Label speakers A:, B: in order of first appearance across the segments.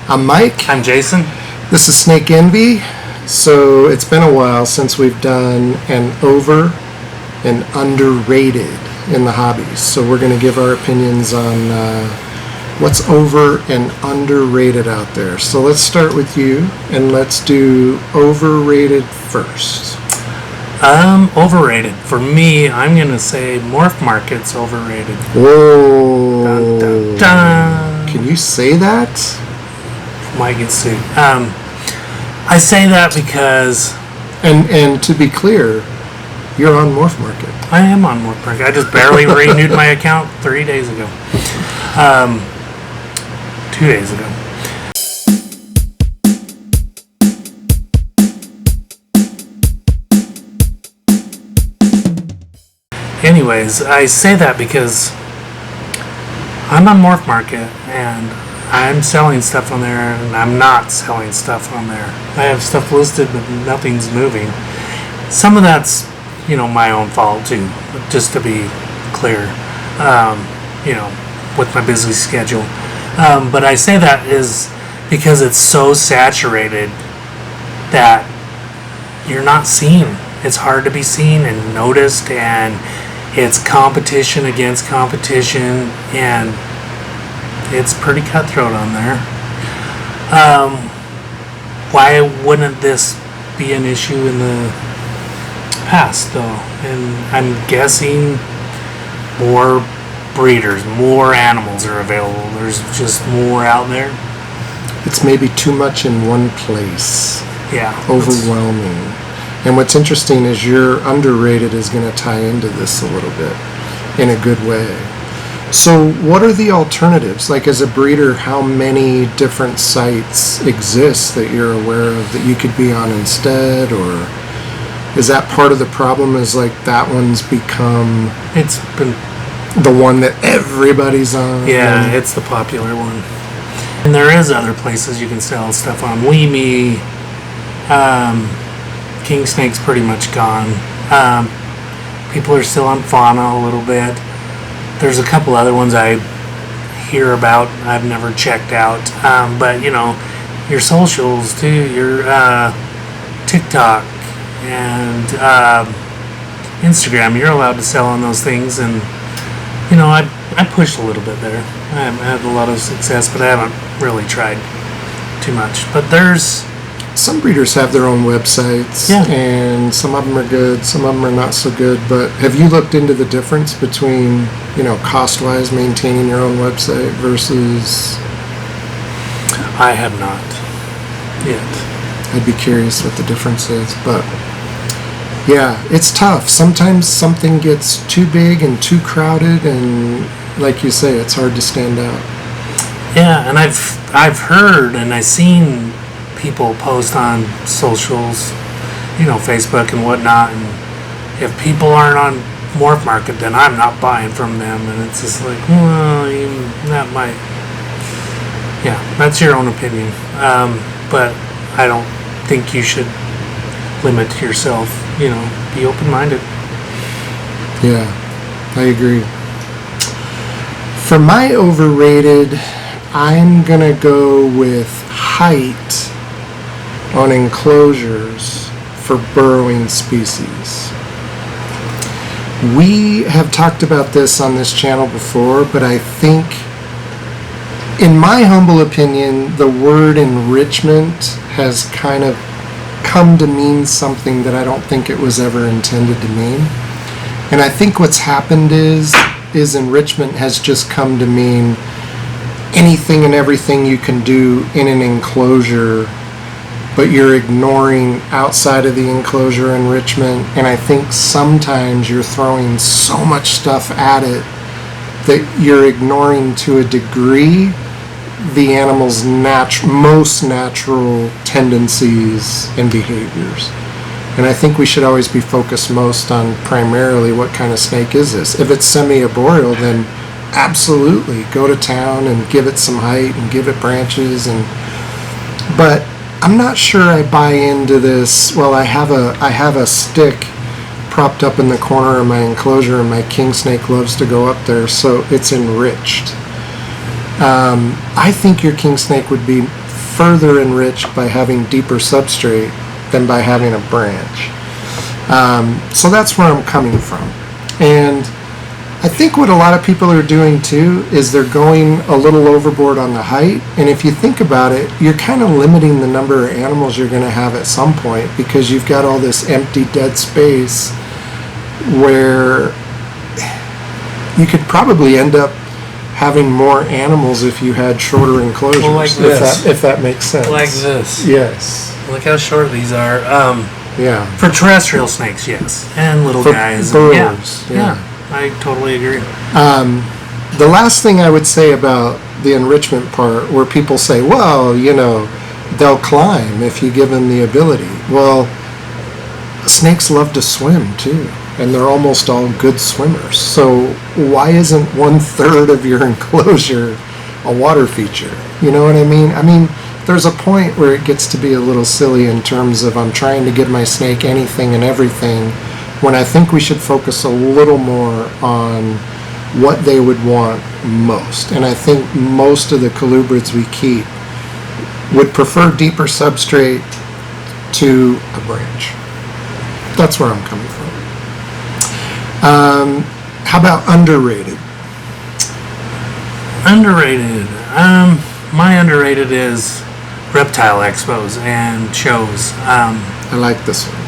A: I'm Mike.
B: I'm Jason.
A: This is Snake Envy. So it's been a while since we've done an over and underrated in the hobbies. So we're going to give our opinions on what's over and underrated out there. So let's start with you and let's do overrated first.
B: Overrated. For me, I'm going to say Morph Market's overrated.
A: Whoa.
B: Dun, dun, dun.
A: Can you say that?
B: Might get sued. I say that because...
A: And to be clear, you're on Morph Market.
B: I am on Morph Market. I just barely renewed my account 3 days ago. 2 days ago. Anyways, I say that because I'm on Morph Market and I'm selling stuff on there and I'm not selling stuff on there. I have stuff listed but nothing's moving. Some of that's, my own fault too, just to be clear, with my busy schedule. But I say that is because it's so saturated that you're not seen. It's hard to be seen and noticed, and it's competition against competition, and it's pretty cutthroat on there. Why wouldn't this be an issue in the past, though? And I'm guessing more breeders, more animals are available. There's just more out there.
A: It's maybe too much in one place.
B: Yeah.
A: Overwhelming. And what's interesting is your underrated is going to tie into this a little bit in a good way. So what are the alternatives? Like, as a breeder, how many different sites exist that you're aware of that you could be on instead? Or is that part of the problem, is like that one's become
B: It's been
A: the one that everybody's on?
B: Yeah, it's the popular one. And there is other places you can sell stuff on. Weemy, King Snake's pretty much gone. People are still on Fauna a little bit. There's a couple other ones I hear about I've never checked out. But, your socials too, your TikTok and Instagram, you're allowed to sell on those things. And, I pushed a little bit there. I haven't had a lot of success, but I haven't really tried too much. But there's...
A: Some breeders have their own websites,
B: yeah,
A: and some of them are good, some of them are not so good. But have you looked into the difference between, cost-wise maintaining your own website versus...
B: I have not yet.
A: I'd be curious what the difference is, but yeah, it's tough. Sometimes something gets too big and too crowded, and like you say, it's hard to stand out.
B: Yeah, and I've heard and I've seen people post on socials, Facebook and whatnot, and if people aren't on Morph Market, then I'm not buying from them, and it's just like, well, that might, yeah, that's your own opinion, but I don't think you should limit yourself, be open-minded.
A: Yeah, I agree. For my overrated, I'm gonna go with height on enclosures for burrowing species. We have talked about this on this channel before, but I think, in my humble opinion, the word enrichment has kind of come to mean something that I don't think it was ever intended to mean. And I think what's happened is enrichment has just come to mean anything and everything you can do in an enclosure, but you're ignoring outside of the enclosure enrichment. And I think sometimes you're throwing so much stuff at it that you're ignoring, to a degree, the animal's most natural tendencies and behaviors. And I think we should always be focused most on primarily what kind of snake is this. If it's semi-arboreal, then absolutely go to town and give it some height and give it branches. But I'm not sure I buy into this. Well, I have a stick propped up in the corner of my enclosure, and my king snake loves to go up there, so it's enriched. I think your king snake would be further enriched by having deeper substrate than by having a branch. So that's where I'm coming from. And I think what a lot of people are doing too is they're going a little overboard on the height. And if you think about it, you're kind of limiting the number of animals you're going to have at some point, because you've got all this empty dead space where you could probably end up having more animals if you had shorter enclosures.
B: Well, like this.
A: If that makes sense.
B: Like this.
A: Yes.
B: Look how short these are.
A: Yeah.
B: For terrestrial snakes, yes. And little
A: For
B: guys.
A: burrows,
B: Yeah. I totally agree.
A: The last thing I would say about the enrichment part, where people say, well, you know, they'll climb if you give them the ability. Well, snakes love to swim too, and they're almost all good swimmers. So why isn't 1/3 of your enclosure a water feature? You know what I mean? I mean, there's a point where it gets to be a little silly in terms of I'm trying to give my snake anything and everything, when I think we should focus a little more on what they would want most. And I think most of the colubrids we keep would prefer deeper substrate to a branch. That's where I'm coming from. How about underrated?
B: Underrated. My underrated is reptile expos and shows.
A: I like this one.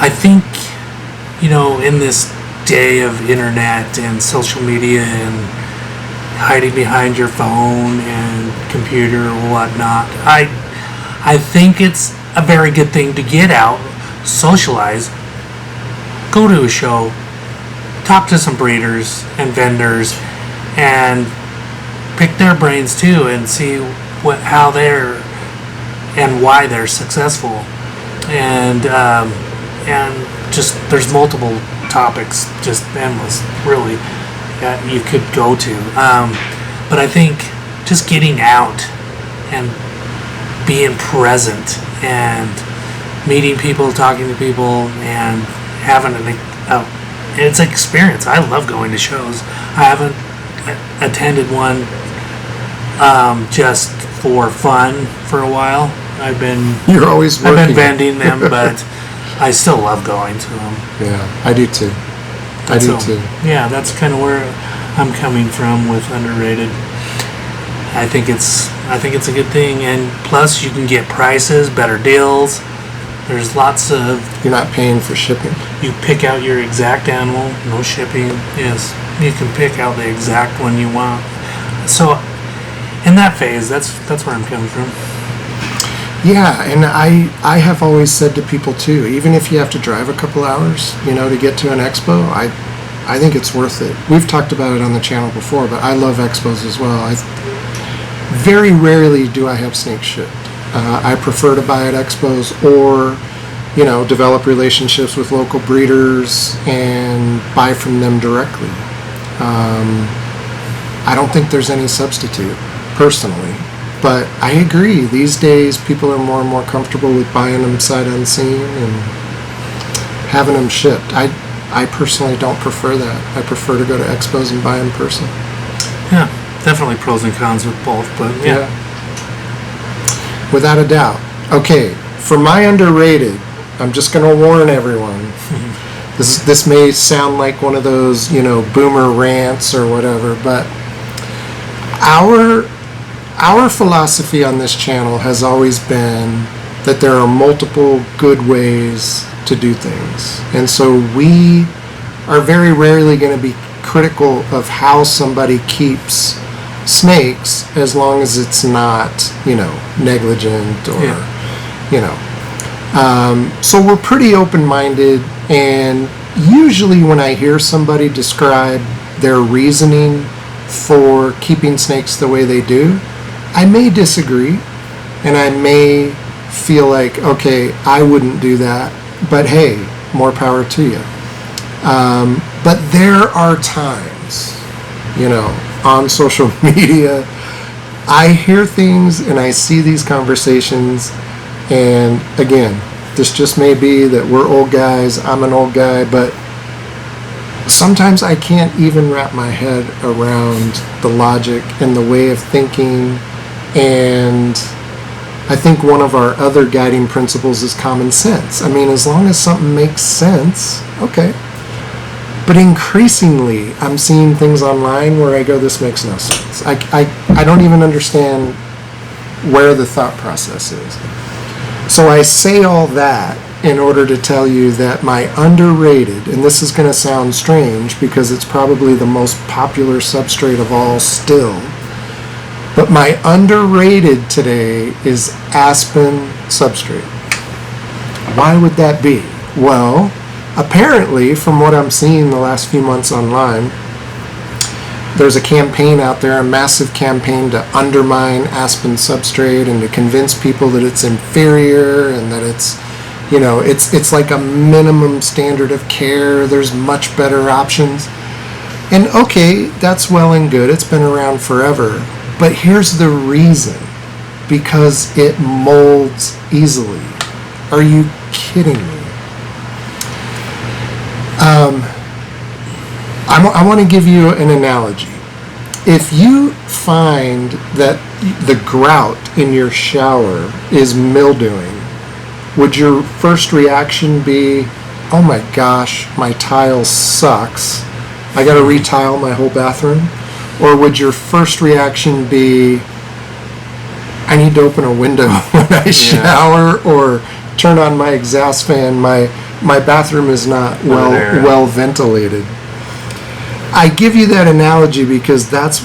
B: I think, you know, in this day of internet and social media and hiding behind your phone and computer or whatnot, I think it's a very good thing to get out, socialize, go to a show, talk to some breeders and vendors, and pick their brains too, and see how they're and why they're successful. And just there's multiple topics, just endless, really, that you could go to. But I think just getting out and being present and meeting people, talking to people, and having it's an experience. I love going to shows. I haven't attended one just for fun for a while.
A: You're always working.
B: I've been vending them, but I still love going to them.
A: Yeah, I do too. Too.
B: Yeah, that's kind of where I'm coming from with underrated. I think it's a good thing, and plus you can get prices, better deals. There's lots of.
A: You're not paying for shipping.
B: You pick out your exact animal, no shipping. Yes, you can pick out the exact one you want. So, in that phase, that's where I'm coming from.
A: Yeah, and I have always said to people too, even if you have to drive a couple hours, you know, to get to an expo, I think it's worth it. We've talked about it on the channel before, but I love expos as well. Very rarely do I have snakes shipped. I prefer to buy at expos or, you know, develop relationships with local breeders and buy from them directly. I don't think there's any substitute, personally. But I agree, these days people are more and more comfortable with buying them sight unseen and having them shipped. I personally don't prefer that. I prefer to go to expos and buy in person.
B: Yeah, definitely pros and cons with both, but yeah.
A: Without a doubt. Okay, for my underrated, I'm just going to warn everyone. This may sound like one of those, you know, boomer rants or whatever, but our philosophy on this channel has always been that there are multiple good ways to do things. And so we are very rarely going to be critical of how somebody keeps snakes as long as it's not, you know, negligent or, you know. So we're pretty open-minded, and usually when I hear somebody describe their reasoning for keeping snakes the way they do, I may disagree, and I may feel like, okay, I wouldn't do that, but hey, more power to you. But there are times, you know, on social media, I hear things and I see these conversations, and again, this just may be that we're old guys, I'm an old guy, but sometimes I can't even wrap my head around the logic and the way of thinking And I think one of our other guiding principles is common sense. I mean, as long as something makes sense, okay. But increasingly, I'm seeing things online where I go, this makes no sense. I don't even understand where the thought process is. So I say all that in order to tell you that my underrated, and this is going to sound strange because it's probably the most popular substrate of all still, but my underrated today is aspen substrate. Why would that be? Well, apparently, from what I'm seeing the last few months online, there's a campaign out there, a massive campaign to undermine aspen substrate and to convince people that it's inferior and that it's, you know, it's like a minimum standard of care. There's much better options. And okay, that's well and good. It's been around forever. But here's the reason. Because it molds easily. Are you kidding me? I want to give you an analogy. If you find that the grout in your shower is mildewing, would your first reaction be, oh my gosh, my tile sucks, I got to retile my whole bathroom? Or would your first reaction be, I need to open a window when I shower, or turn on my exhaust fan, my bathroom is not well ventilated? I give you that analogy because that's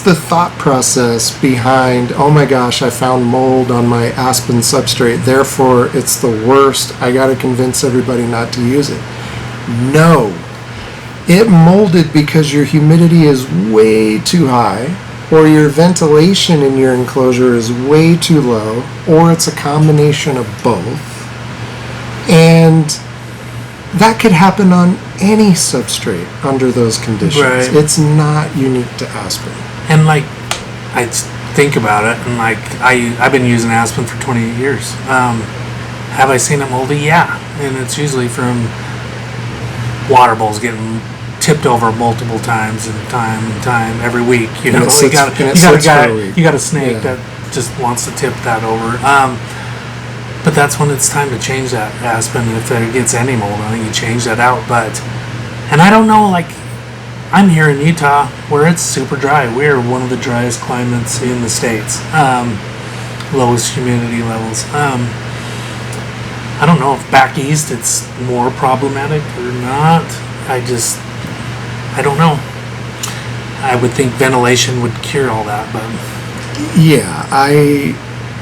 A: the thought process behind, oh my gosh, I found mold on my aspen substrate, therefore it's the worst, I got to convince everybody not to use it. No. It molded because your humidity is way too high, or your ventilation in your enclosure is way too low, or it's a combination of both. And that could happen on any substrate under those conditions. Right. It's not unique to aspen.
B: And like, I think about it, and like, I've been using aspen for 28 years. Have I seen it moldy? Yeah. And it's usually from water bowls getting tipped over multiple times and time every week. You know, you got a snake that just wants to tip that over. But that's when it's time to change that aspen. If it gets any mold on it, you change that out. And I don't know, like, I'm here in Utah where it's super dry. We're one of the driest climates in the States. Lowest humidity levels. I don't know if back east it's more problematic or not. I don't know. I would think ventilation would cure all that, but...
A: Yeah,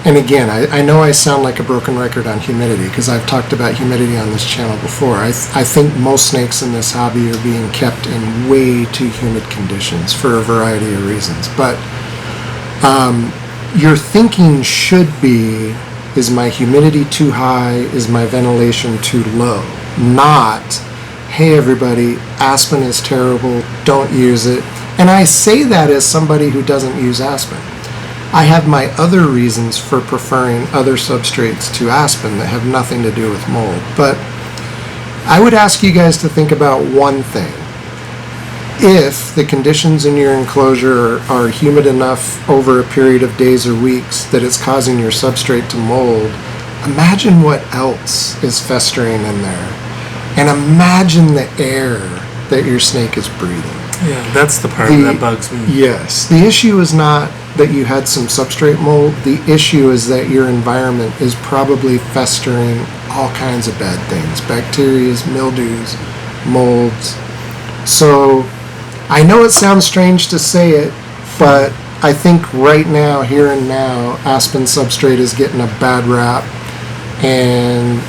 A: And again, I know I sound like a broken record on humidity because I've talked about humidity on this channel before. I think most snakes in this hobby are being kept in way too humid conditions for a variety of reasons. But your thinking should be, is my humidity too high? Is my ventilation too low? Not, hey everybody, aspen is terrible, don't use it. And I say that as somebody who doesn't use aspen. I have my other reasons for preferring other substrates to aspen that have nothing to do with mold. But I would ask you guys to think about one thing. If the conditions in your enclosure are humid enough over a period of days or weeks that it's causing your substrate to mold, imagine what else is festering in there. And imagine the air that your snake is breathing.
B: Yeah, that's the part that bugs me.
A: Yes. The issue is not that you had some substrate mold. The issue is that your environment is probably festering all kinds of bad things. Bacteria, mildews, molds. So I know it sounds strange to say it, but I think right now, here and now, aspen substrate is getting a bad rap, and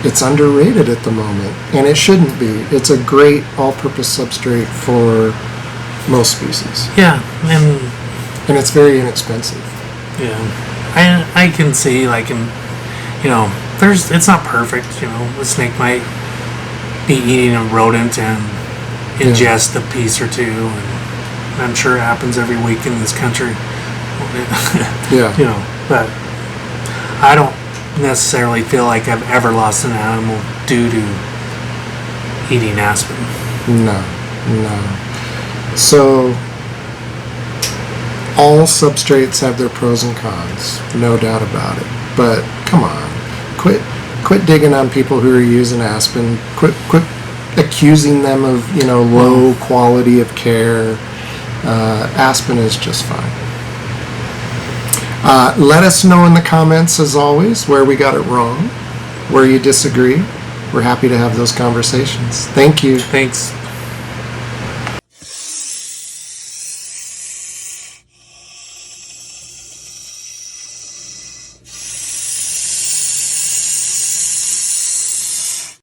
A: it's underrated at the moment, and it shouldn't be. It's a great all-purpose substrate for most species.
B: Yeah,
A: and it's very inexpensive.
B: Yeah, I can see, like, it's not perfect. You know, the snake might be eating a rodent and ingest a piece or two, and I'm sure it happens every week in this country.
A: Yeah.
B: You know, but I don't necessarily feel like I've ever lost an animal due to eating aspen.
A: No. So all substrates have their pros and cons, no doubt about it. But come on, quit digging on people who are using Aspen. Quit accusing them of low quality of care. Aspen is just fine. Let us know in the comments, as always, where we got it wrong, where you disagree. We're happy to have those conversations. Thank you.
B: Thanks.